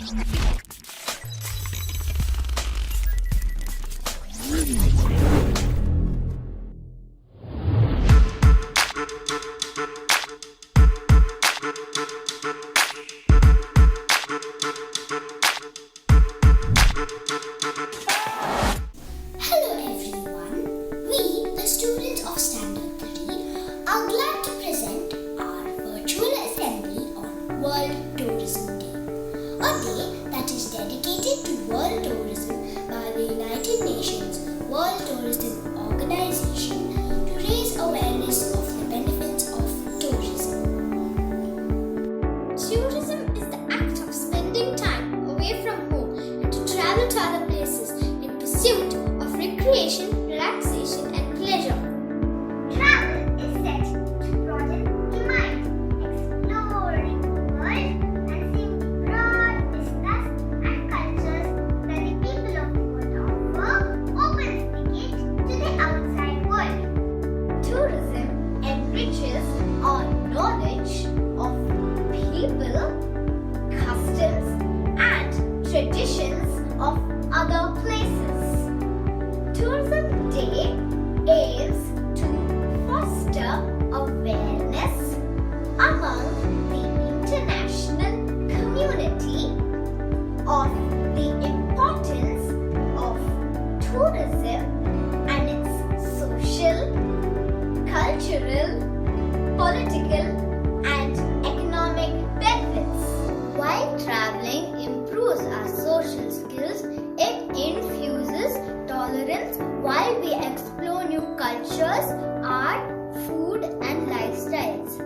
Hello everyone, we the students of Standard 3 are glad to present our virtual assembly on World Tourism Day, a day that is dedicated to world tourism by the United Nations World Tourism Organization to raise awareness of the benefits of tourism. Tourism is the act of spending time away from home and to travel to other places in pursuit of recreation, relaxation, and pleasure. Travel is set to broaden the mind, exploring the world and seeing the broad vistas and cultures that the people of the world offer opens the gate to the outside world. Tourism enriches our knowledge of people, customs, and traditions of other places. Tourism Day aims to foster awareness among the international community of the importance of tourism and its social, cultural, political, and economic benefits. While traveling improves our social skills, it infuses tolerance while we explore new cultures, art, food, and lifestyles.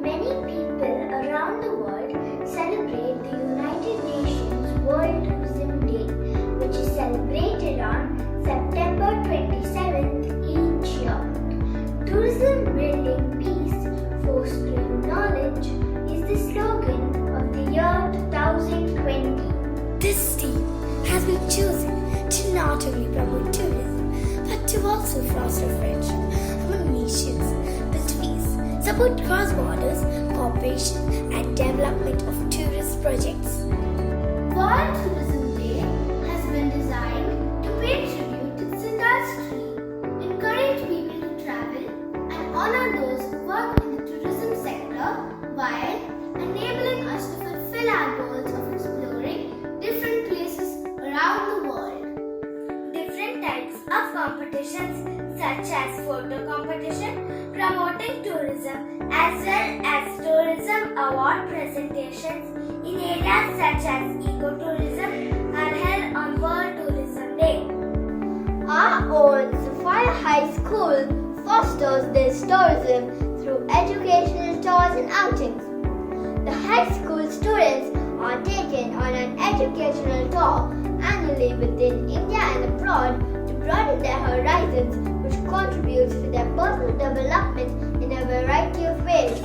Many people around the world celebrate the United Nations World Tourism Day, which is celebrated on September 27th each year. Tourism building peace, fostering knowledge is the slogan of the year 2020. This theme has been chosen to not only promote tourism, but to also foster friendship among nations, build peace, support cross-borders, cooperation, and development of tourist projects. World Tourism Day has been designed to pay tribute to this industry, encourage people to travel, and honor those who work in the tourism sector while enabling us to fulfill our goals of exploring different places around the world. Different types of competitions such as photo competition, promoting tourism, as well as tourism award presentations in areas such as ecotourism are held on World Tourism Day. Our own Sophia High School fosters this tourism through educational tours and outings. The high school students are taken on an educational tour annually within India and abroad to broaden their horizons, which contributes to their personal development in a variety of ways.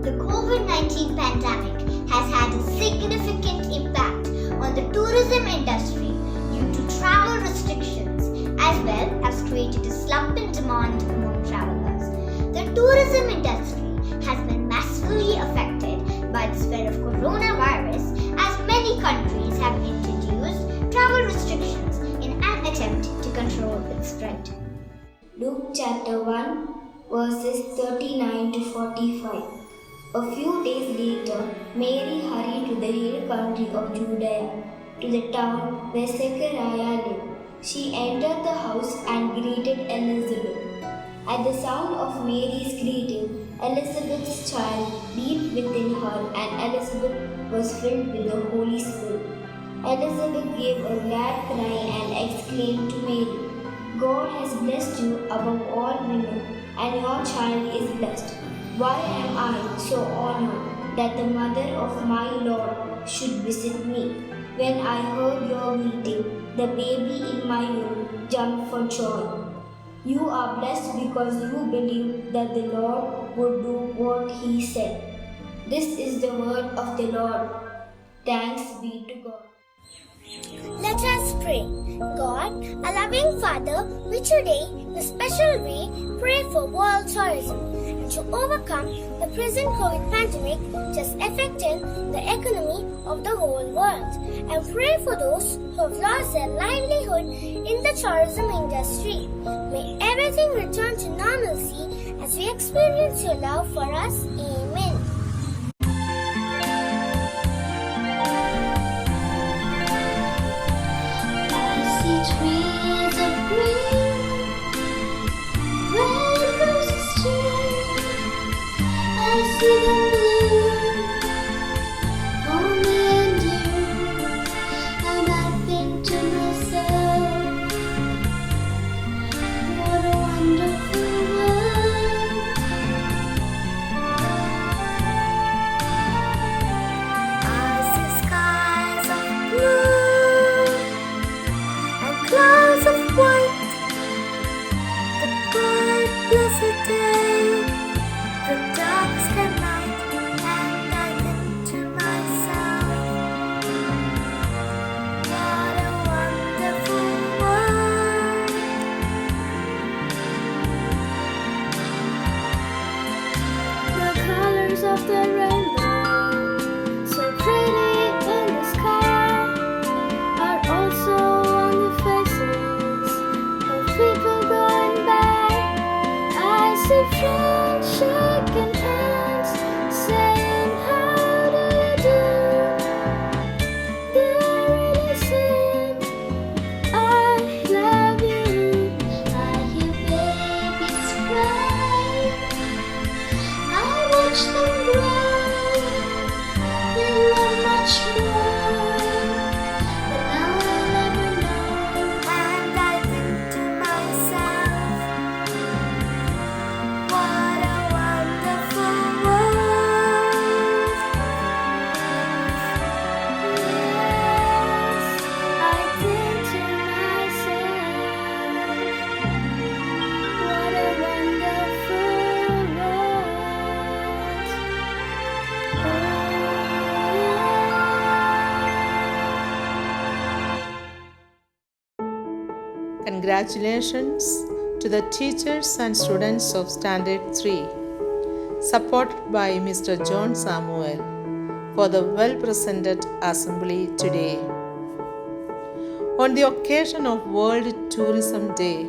The COVID-19 pandemic has had a significant impact on the tourism industry due to travel restrictions, as well as created a slump in demand among travelers. The tourism industry has been massively affected by the spread of coronavirus, as many countries have introduced travel restrictions in an attempt to control its spread. Luke chapter 1 verses 39 to 45. A few days later, Mary hurried to the hill country of Judea, to the town where Zechariah lived. She entered the house and greeted Elizabeth. At the sound of Mary's greeting, Elizabeth's child leaped within her, and Elizabeth was filled with the Holy Spirit. Elizabeth gave a glad cry and exclaimed to Mary, God has blessed you above all women, and your child is blessed. Why am I so honored that the mother of my Lord should visit me? When I heard your greeting, the baby in my womb jumped for joy. You are blessed because you believe that the Lord would do what He said. This is the word of the Lord. Thanks be to God. Let us pray. God, a loving Father, we today, in a special way, pray for world tourism and to overcome the present COVID pandemic which has affected the economy of the whole world. And pray for those who have lost their livelihood in the tourism industry. May everything return to normalcy as we experience your love for us. Amen. Trees of green, red roses too. I see them bloom for me and you, and I think to myself, what a wonderful world. I see skies of blue, clouds of white, the bright blessed day, the dark sky night, and I think to myself, what a wonderful world. The colors of the rainbow, so pretty in the sky, are also on the faces of people going by. I see friends shaking hands, saying, how do you do? They're really saying, I love you. I hear babies cry, I watch them grow, they learn much more, but now I'll never know. And I think to myself, what a wonderful world. Yes, I think to myself, what a wonderful world. Congratulations to the teachers and students of Standard 3, supported by Mr. John Samuel, for the well-presented assembly today. On the occasion of World Tourism Day,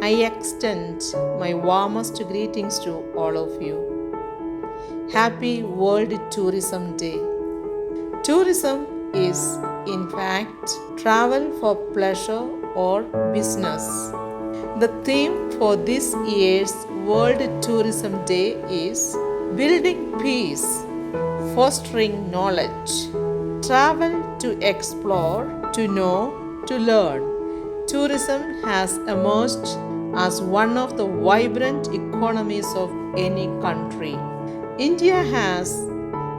I extend my warmest greetings to all of you. Happy World Tourism Day. Tourism is, in fact, travel for pleasure or business. The theme for this year's World Tourism Day is Building Peace, Fostering Knowledge. Travel to explore, to know, to learn. Tourism has emerged as one of the vibrant economies of any country. India has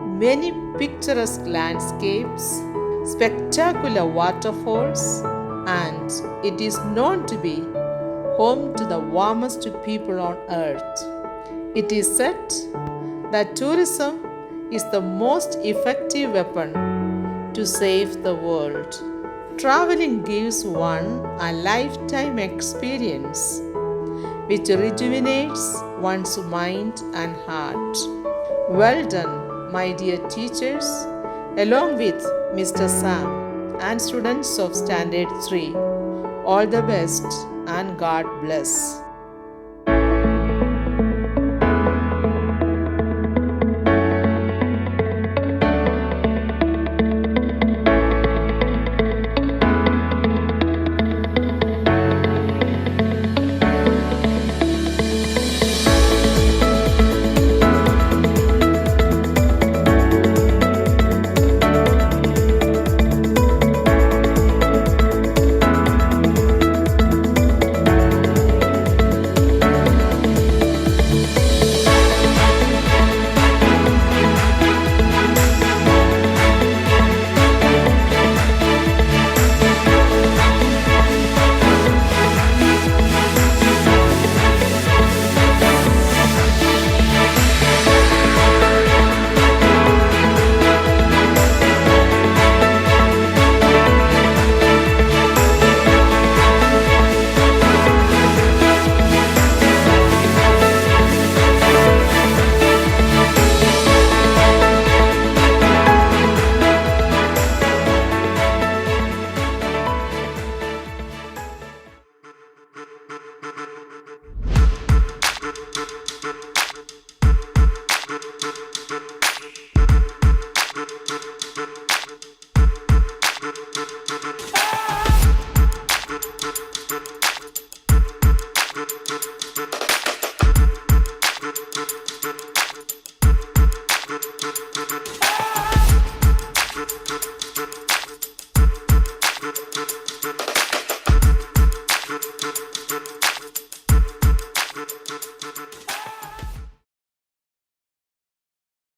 many picturesque landscapes, spectacular waterfalls, and it is known to be home to the warmest people on earth. It is said that tourism is the most effective weapon to save the world. Traveling gives one a lifetime experience which rejuvenates one's mind and heart. Well done, my dear teachers, along with Mr. Sam and students of Standard 3. All the best and God bless.